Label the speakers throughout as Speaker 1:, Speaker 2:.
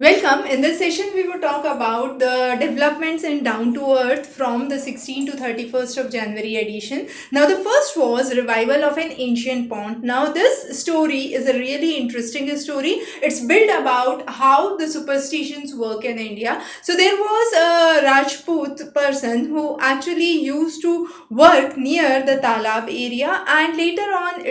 Speaker 1: Welcome. In this session, we will talk about the developments in Down to Earth from the 16th to 31st of January edition. Now, the first was revival of an ancient pond. Now, this story is a really interesting story. It's built about how the superstitions work in India. So, there was a Rajput person who actually used to work near the Talab area, and later on,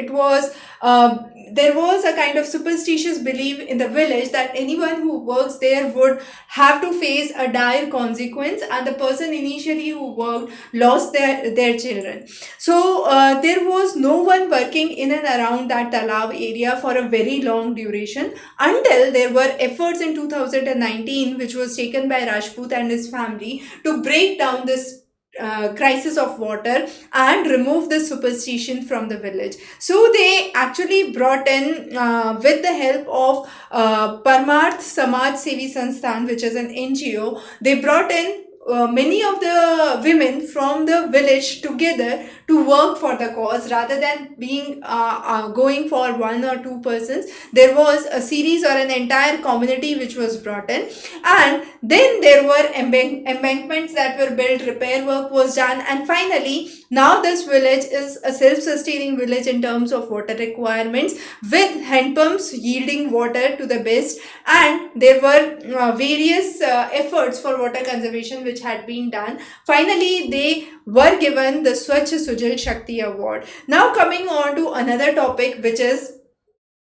Speaker 1: there was a kind of superstitious belief in the village that anyone who works there would have to face a dire consequence, and the person initially who worked lost their children. So there was no one working in and around that Talab area for a very long duration until there were efforts in 2019 which was taken by Rajput and his family to break down this crisis of water and remove the superstition from the village. So they actually brought in, with the help of Parmarth Samaj Sevi Sansthan, which is an NGO, they brought in many of the women from the village together to work for the cause rather than being going for one or two persons. There was a series or an entire community which was brought in, and then there were embankments that were built, repair work was done, and finally now this village is a self-sustaining village in terms of water requirements, with hand pumps yielding water to the best. And there were various efforts for water conservation which had been done. Finally, they were given the Swachh Sujal Shakti Award. Now coming on to another topic, which is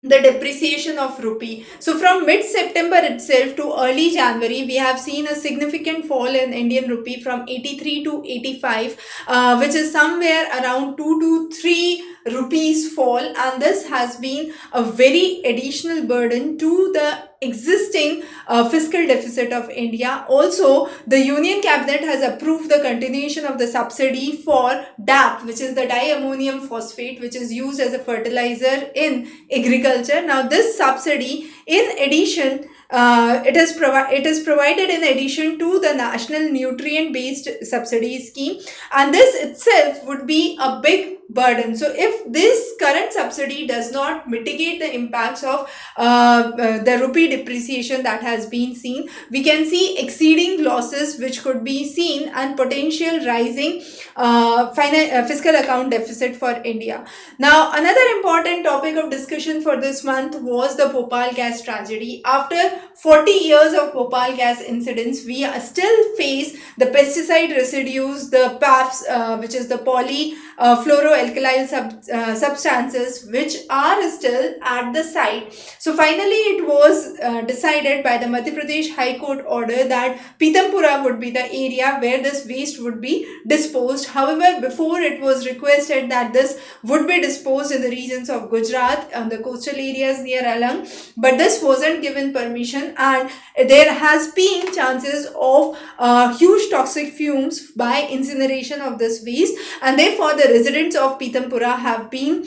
Speaker 1: the depreciation of rupee. So from mid September itself to early January, we have seen a significant fall in Indian rupee from 83 to 85, which is somewhere around 2 to 3 rupees fall, and this has been a very additional burden to the existing fiscal deficit of India. Also, the Union Cabinet has approved the continuation of the subsidy for DAP, which is the diammonium phosphate, which is used as a fertilizer in agriculture. Now, this subsidy, in addition, it is provided in addition to the national nutrient based subsidy scheme, and this itself would be a big burden. So if this current subsidy does not mitigate the impacts of the rupee depreciation that has been seen, we can see exceeding losses which could be seen, and potential rising fiscal account deficit for India. Now, another important topic of discussion for this month was the Bhopal gas tragedy. After 40 years of Bhopal gas incidents, we still face the pesticide residues, the PAFs, which is the polyfluoroalkyl substances, which are still at the site. So finally, it was decided by the Madhya Pradesh High Court order that Pitampura would be the area where this waste would be disposed. However, before it was requested that this would be disposed in the regions of Gujarat and the coastal areas near Alang, but this wasn't given permission, and there has been chances of huge toxic fumes by incineration of this waste, and therefore the residents of Pitampura have been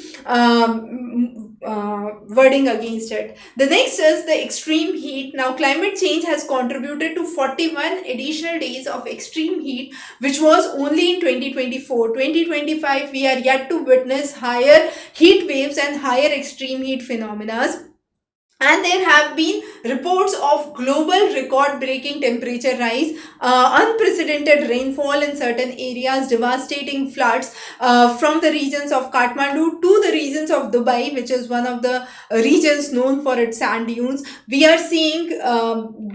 Speaker 1: wording against it. The next is the extreme heat. Now, climate change has contributed to 41 additional days of extreme heat, which was only in 2024. 2025, we are yet to witness higher heat waves and higher extreme heat phenomena. And there have been reports of global record-breaking temperature rise, unprecedented rainfall in certain areas, devastating floods from the regions of Kathmandu to the regions of Dubai, which is one of the regions known for its sand dunes. We are seeing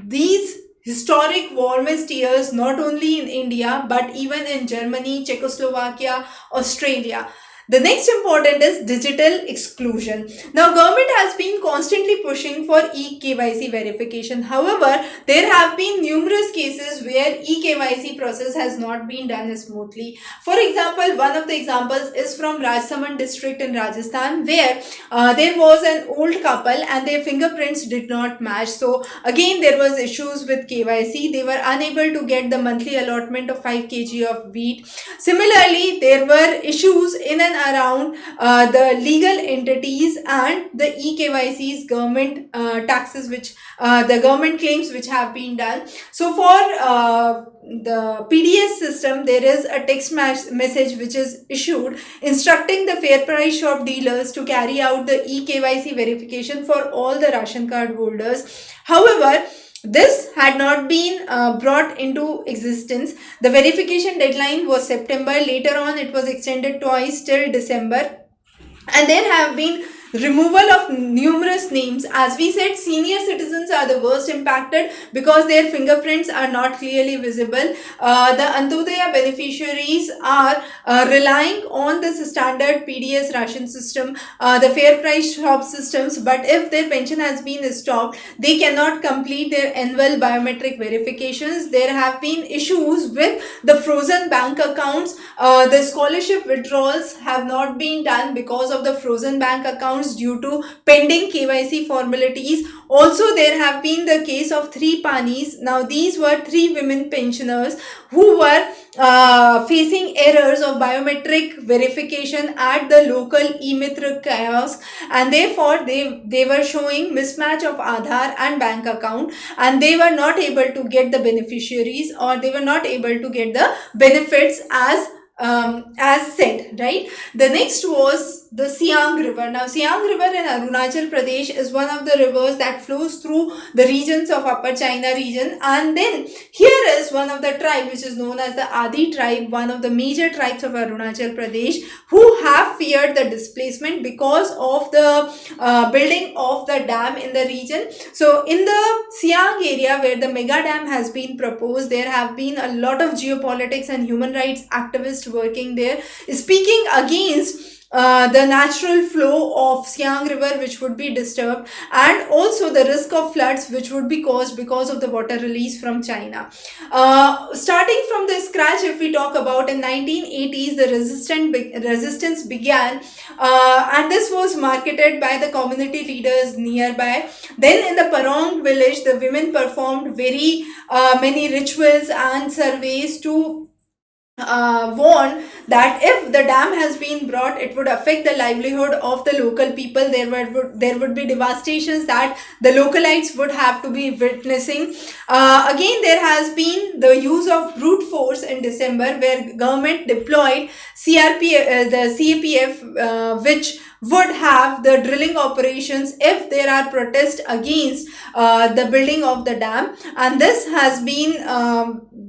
Speaker 1: these historic warmest years not only in India but even in Germany, Czechoslovakia, Australia. The next important is digital exclusion. Now, government has been constantly pushing for eKYC verification. However, there have been numerous cases where eKYC process has not been done smoothly. For example, one of the examples is from Rajsamand district in Rajasthan, where there was an old couple and their fingerprints did not match. So again, there was issues with KYC. They were unable to get the monthly allotment of 5 kg of wheat. Similarly, there were issues in and around the legal entities and the eKYC's government taxes, which the government claims which have been done. So for the PDS system, there is a text message which is issued instructing the fair price shop dealers to carry out the eKYC verification for all the ration card holders. However, this had not been brought into existence. The verification deadline was September. Later on, it was extended twice till December. And there have been removal of numerous names. As we said, senior citizens are the worst impacted because their fingerprints are not clearly visible. The Antyodaya beneficiaries are relying on this standard PDS ration system, the fair price shop systems, but if their pension has been stopped, they cannot complete their annual biometric verifications. There have been issues with the frozen bank accounts. The scholarship withdrawals have not been done because of the frozen bank accounts due to pending KYC formalities. Also, there have been the case of 3 Panis. Now, these were 3 women pensioners who were facing errors of biometric verification at the local e-Mitra kiosk, and therefore they were showing mismatch of Aadhaar and bank account, and they were not able to get the beneficiaries, or they were not able to get the benefits as said, right? The next was the Siang River. Now, Siang River in Arunachal Pradesh is one of the rivers that flows through the regions of Upper China region. And then here is one of the tribe which is known as the Adi tribe, one of the major tribes of Arunachal Pradesh, who have feared the displacement because of the building of the dam in the region. So, in the Siang area where the mega dam has been proposed, there have been a lot of geopolitics and human rights activists working there, speaking against the natural flow of Siang River, which would be disturbed, and also the risk of floods which would be caused because of the water release from China. Starting from the scratch, if we talk about in 1980s, the resistance began, and this was marketed by the community leaders nearby. Then in the Parong village, the women performed very many rituals and surveys to warn that if the dam has been brought, it would affect the livelihood of the local people. There would be devastations that the localites would have to be witnessing. Again, there has been the use of brute force in December, where government deployed the CAPF, which would have the drilling operations if there are protests against the building of the dam. And this has been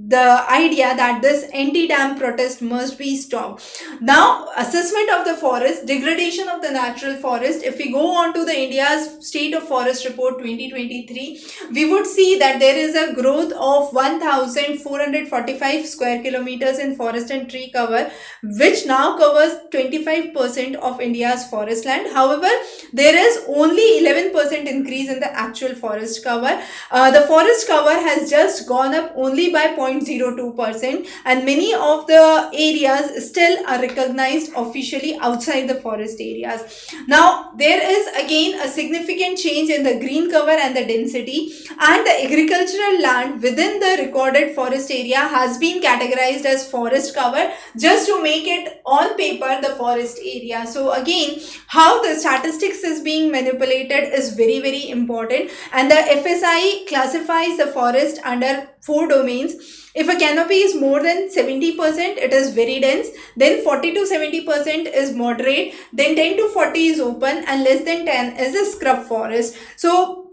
Speaker 1: the idea that this anti-dam protest must be stopped. Now, assessment of the forest, degradation of the natural forest. If we go on to the India's State of Forest Report 2023, we would see that there is a growth of 1,445 square kilometers in forest and tree cover, which now covers 25% of India's forest land. However, there is only 11% increase in the actual forest cover. The forest cover has just gone up only by 0.02%, and many of the areas still are recognized officially outside the forest areas. Now, there is again a significant change in the green cover and the density, and the agricultural land within the recorded forest area has been categorized as forest cover just to make it on paper the forest area. So again, how the statistics is being manipulated is very, very important, and the FSI classifies the forest under 4 domains. If a canopy is more than 70%, it is very dense. Then 40 to 70% is moderate. Then 10 to 40 is open, and less than 10 is a scrub forest. So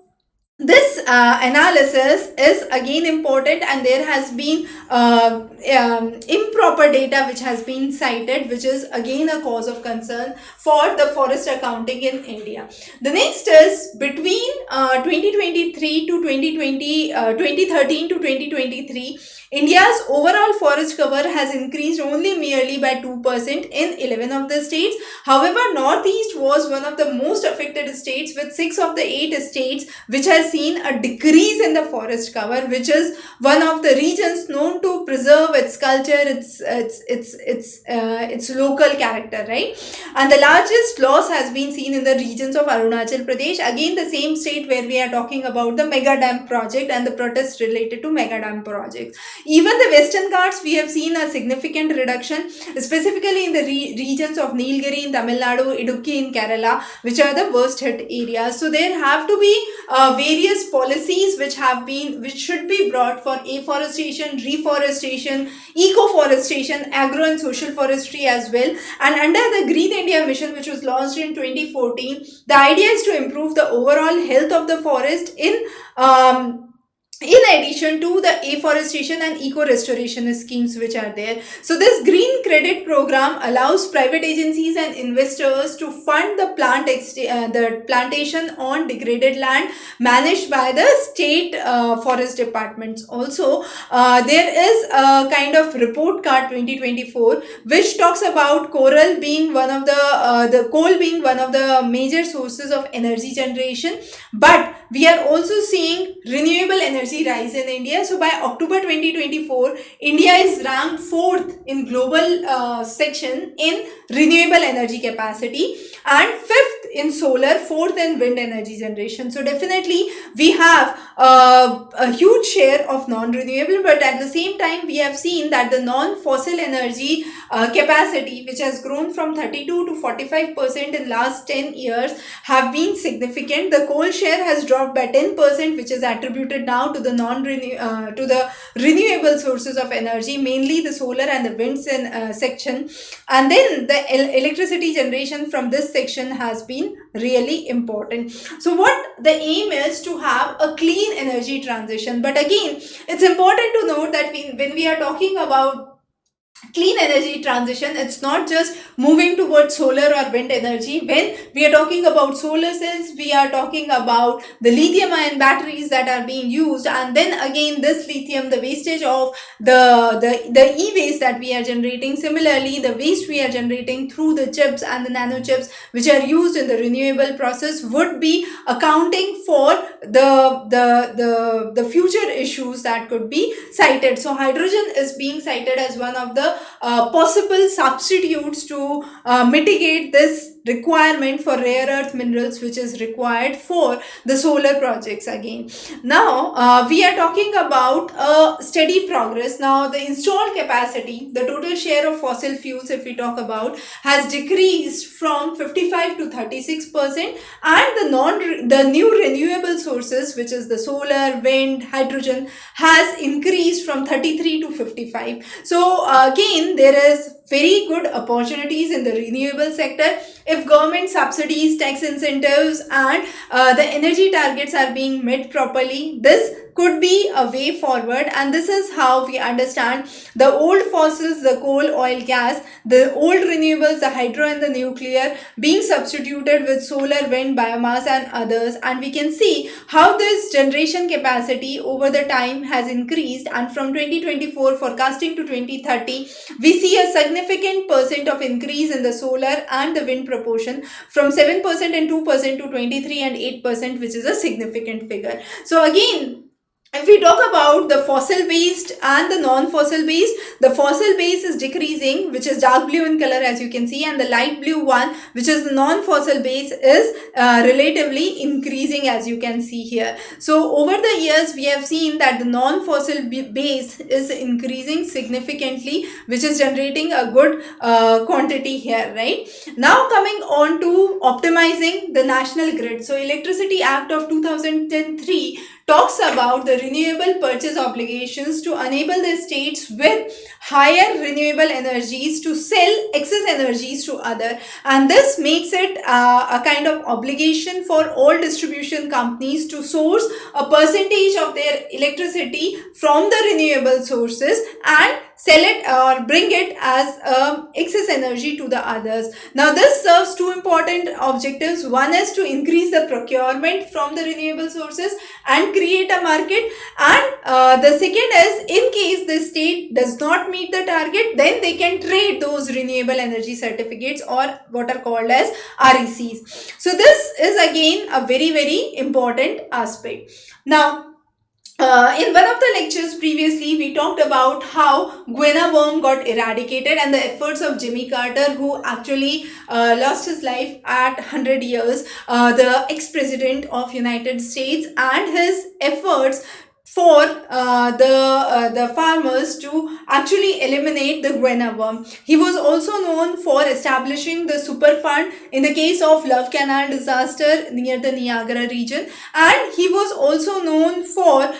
Speaker 1: this analysis is again important, and there has been improper data which has been cited, which is again a cause of concern for the forest accounting in India. The next is between 2023 to 2013 to 2023, India's overall forest cover has increased only merely by 2% in 11 of the states. However, Northeast was one of the most affected states, with 6 of the 8 states which has seen a decrease in the forest cover, which is one of the regions known to preserve its culture, its local character, right? And the largest loss has been seen in the regions of Arunachal Pradesh, again the same state where we are talking about the mega dam project and the protests related to mega dam projects. Even the Western Ghats, we have seen a significant reduction, specifically in the regions of Nilgiri in Tamil Nadu, Idukki in Kerala, which are the worst hit areas. So there have to be various policies which should be brought for afforestation, reforestation, eco-forestation, agro and social forestry as well. And under the Green India Mission, which was launched in 2014, the idea is to improve the overall health of the forest in addition to the afforestation and eco-restoration schemes which are there. So this green credit program allows private agencies and investors to fund the plantation on degraded land managed by the state forest departments. Also, there is a kind of report card 2024 which talks about coral being one of the coal being one of the major sources of energy generation, but we are also seeing renewable energy rise in India. So by October 2024, India is ranked 4th in global section in renewable energy capacity and 5th in solar, 4th in wind energy generation. So definitely we have a huge share of non-renewable, but at the same time we have seen that the non-fossil energy capacity, which has grown from 32 to 45% in last 10 years, have been significant. The coal share has dropped by 10%, which is attributed now to the renewable sources of energy, mainly the solar and the wind section. And then the electricity generation from this section has been really important. So what the aim is to have a clean energy transition. But again, it's important to note that when we are talking about clean energy transition, it's not just moving towards solar or wind energy. When we are talking about solar cells, we are talking about the lithium ion batteries that are being used, and then again this lithium, the wastage of the e-waste that we are generating, similarly the waste we are generating through the chips and the nano chips which are used in the renewable process would be accounting for the future issues that could be cited. So hydrogen is being cited as one of the possible substitutes to mitigate this requirement for rare earth minerals which is required for the solar projects again. Now we are talking about steady progress. Now the installed capacity, the total share of fossil fuels, if we talk about, has decreased from 55 to 36%, and the new renewable sources, which is the solar, wind, hydrogen, has increased from 33 to 55. So again, there is very good opportunities in the renewable sector if government subsidies, tax incentives, and the energy targets are being met properly. This could be a way forward, and this is how we understand the old fossils, the coal, oil, gas, the old renewables, the hydro and the nuclear, being substituted with solar, wind, biomass and others. And we can see how this generation capacity over the time has increased, and from 2024 forecasting to 2030 we see a significant percent of increase in the solar and the wind proportion from 7% and 2% to 23 and 8%, which is a significant figure. So again, if we talk about the fossil based and the non-fossil based, the fossil base is decreasing, which is dark blue in color as you can see, and the light blue one, which is non-fossil base, is relatively increasing as you can see here. So over the years we have seen that the non-fossil base is increasing significantly, which is generating a good quantity here, right? Now coming on to optimizing the national grid. So Electricity Act of 2003 talks about the renewable purchase obligations to enable the states with higher renewable energies to sell excess energies to other, and this makes it a kind of obligation for all distribution companies to source a percentage of their electricity from the renewable sources and sell it or bring it as excess energy to the others. Now this serves two important objectives. One is to increase the procurement from the renewable sources and create a market, and the second is, in case the state does not meet the target, then they can trade those renewable energy certificates, or what are called as RECs. So this is again a very important aspect. Now in one of the lectures previously, we talked about how guinea worm got eradicated and the efforts of Jimmy Carter, who actually lost his life at 100 years, the ex-president of United States, and his efforts for the farmers to actually eliminate the guinea worm. He was also known for establishing the super fund in the case of Love Canal disaster near the Niagara region, and he was also known for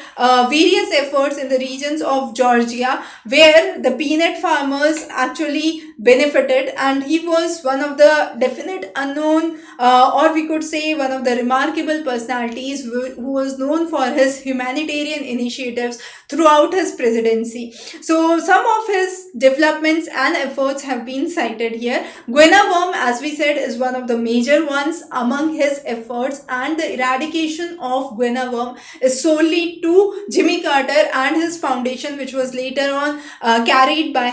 Speaker 1: various efforts in the regions of Georgia where the peanut farmers actually benefited, and he was one of the definite unknown or we could say one of the remarkable personalities who was known for his humanitarian Asian initiatives throughout his presidency. So some of his developments and efforts have been cited here. Guiana worm, as we said, is one of the major ones among his efforts, and the eradication of Guiana worm is solely to Jimmy Carter and his foundation, which was later on carried by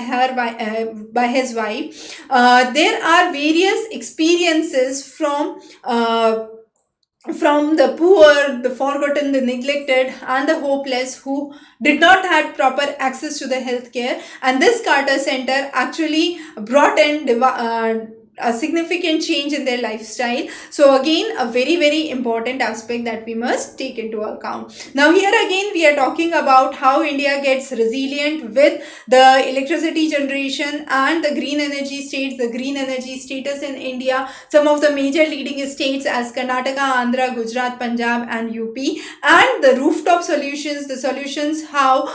Speaker 1: by his wife. There are various experiences from the poor, the forgotten, the neglected, and the hopeless who did not have proper access to the healthcare. And this Carter Center actually brought in a significant change in their lifestyle. So again, a very, very important aspect that we must take into account. Now here again, we are talking about how India gets resilient with the electricity generation and the green energy states, the green energy status in India. Some of the major leading states as Karnataka, Andhra, Gujarat, Punjab, and UP, and the rooftop solutions, the solutions how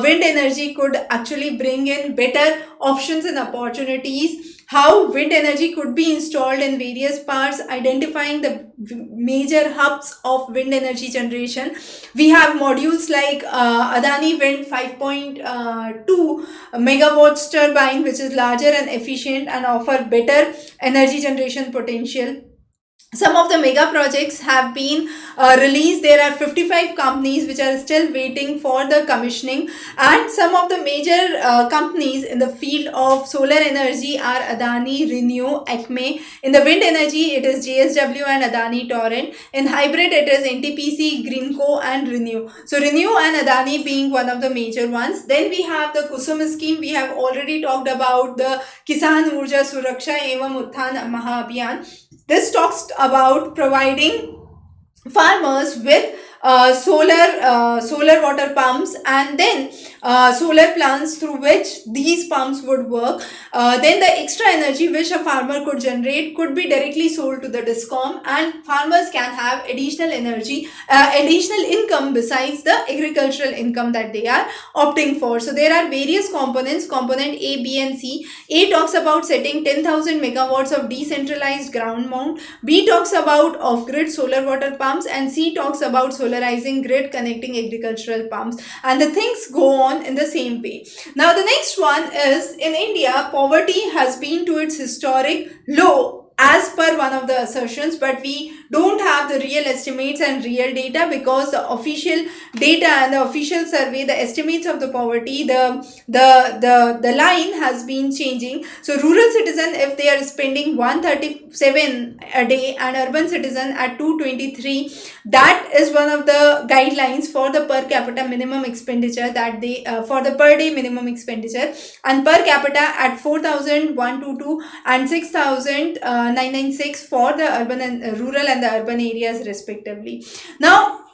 Speaker 1: wind energy could actually bring in better options and opportunities, how wind energy could be installed in various parts, identifying the major hubs of wind energy generation. We have modules like Adani Wind 5.2 megawatts turbine, which is larger and efficient and offer better energy generation potential. Some of the mega projects have been released. There are 55 companies which are still waiting for the commissioning, and some of the major companies in the field of solar energy are Adani, Renew, Acme. In the wind energy, it is JSW and Adani Torrent. In hybrid, it is NTPC, Greenco, and Renew. So Renew and Adani being one of the major ones. Then we have the Kusum scheme. We have already talked about the Kisan Urja Suraksha Evam Utthan Mahabhiyan. This talks about providing farmers with solar water pumps, and then solar plants through which these pumps would work. Then the extra energy which a farmer could generate could be directly sold to the DISCOM, and farmers can have additional income besides the agricultural income that they are opting for. So there are various components, component A, B, and C. A talks about setting 10,000 megawatts of decentralized ground mount. B talks about off-grid solar water pumps, and C talks about solarizing grid connecting agricultural pumps, and the things go on in the same way. Now the next one is, in India, poverty has been to its historic low as per one of the assertions, but we don't have the real estimates and real data, because the official data and the official survey, the estimates of the poverty, the line has been changing. So rural citizen, if they are spending 137 a day, and urban citizen at 223, that is one of the guidelines for the per capita minimum expenditure that they for the per day minimum expenditure, and per capita at 4,122 and 6,996 for the urban and rural and the urban areas respectively. Now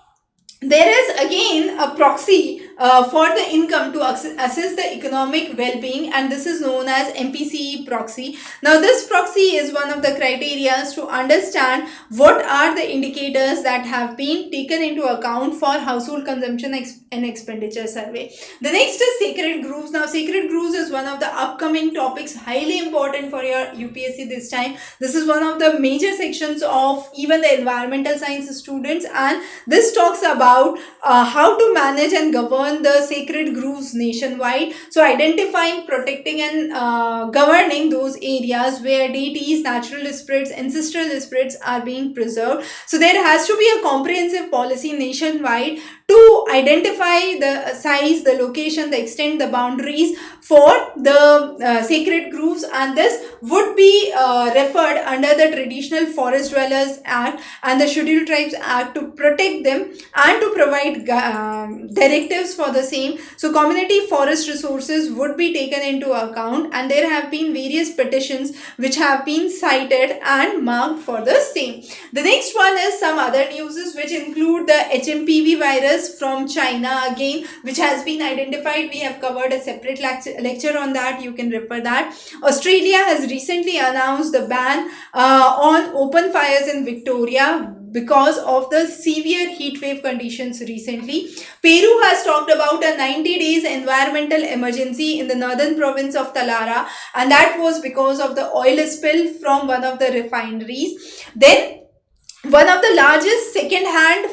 Speaker 1: there is again a proxy for the income to assess the economic well-being, and this is known as MPCE proxy. Now this proxy is one of the criteria to understand what are the indicators that have been taken into account for household consumption and expenditure survey. The next is sacred groves. Now sacred groves is one of the upcoming topics, highly important for your UPSC this time. This is one of the major sections of even the environmental science students, and this talks about how to manage and govern the sacred groves nationwide. So identifying, protecting, and governing those areas where deities, natural spirits, ancestral spirits are being preserved. So there has to be a comprehensive policy nationwide to identify the size, the location, the extent, the boundaries for the sacred groves, and this would be referred under the Traditional Forest Dwellers Act and the Scheduled Tribes Act to protect them and to provide directives for the same. So community forest resources would be taken into account, and there have been various petitions which have been cited and marked for the same. The next one is some other news which include the HMPV virus from China again, which has been identified. We have covered a separate lecture on that. You can refer that. Australia has recently announced the ban on open fires in Victoria because of the severe heat wave conditions recently. Peru has talked about a 90 days environmental emergency in the northern province of Talara, and that was because of the oil spill from one of the refineries. Then one of the largest second-hand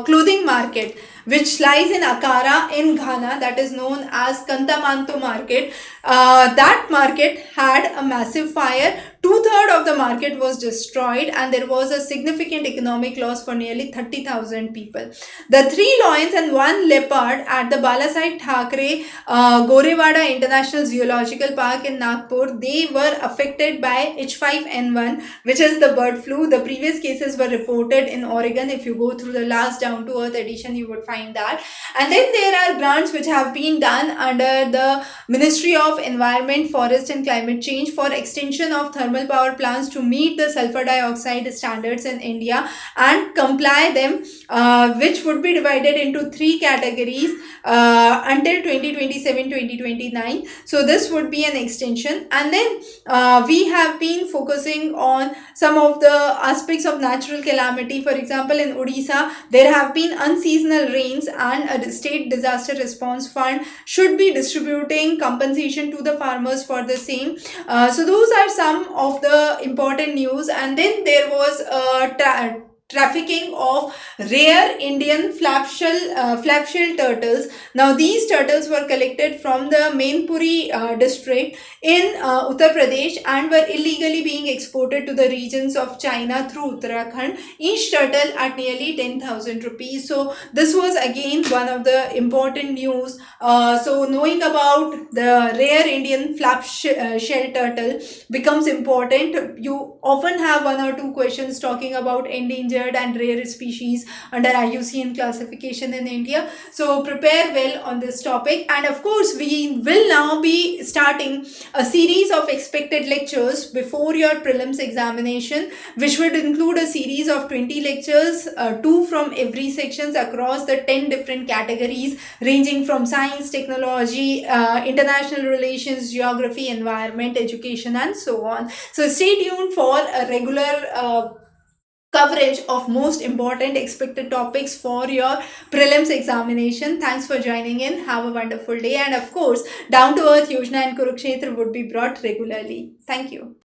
Speaker 1: clothing market which lies in Akara in Ghana, that is known as Kantamanto market. That market had a massive fire. Two-thirds of the market was destroyed, and there was a significant economic loss for nearly 30,000 people. The three lions and one leopard at the Balasaheb Thackeray Gorewada International Zoological Park in Nagpur, they were affected by H5N1, which is the bird flu. The previous cases were reported in Oregon. If you go through the last Down to Earth edition, you would find that. And then there are grants which have been done under the Ministry of Environment, Forest and Climate Change for extension of thermal power plants to meet the sulfur dioxide standards in India and comply them, which would be divided into three categories until 2027-2029. So this would be an extension. And then we have been focusing on some of the aspects of natural calamity. For example, in Odisha, there have been unseasonal rains, and a state disaster response fund should be distributing compensation to the farmers for the same. So those are some of the important news. And then there was a trafficking of rare Indian flapshell turtles. Now these turtles were collected from the Mainpuri district in Uttar Pradesh and were illegally being exported to the regions of China through Uttarakhand. Each turtle at nearly 10,000 rupees. So this was again one of the important news. So knowing about the rare Indian shell turtle becomes important. You often have one or two questions talking about endangered and rare species under IUCN classification in India. So prepare well on this topic. And of course, we will now be starting a series of expected lectures before your prelims examination, which would include a series of 20 lectures, 2 from every sections across the 10 different categories ranging from science, technology, international relations, geography, environment, education, and so on. So stay tuned for a regular coverage of most important expected topics for your prelims examination. Thanks for joining in. Have a wonderful day. And of course, Down to Earth, Yojana and Kurukshetra would be brought regularly. Thank you.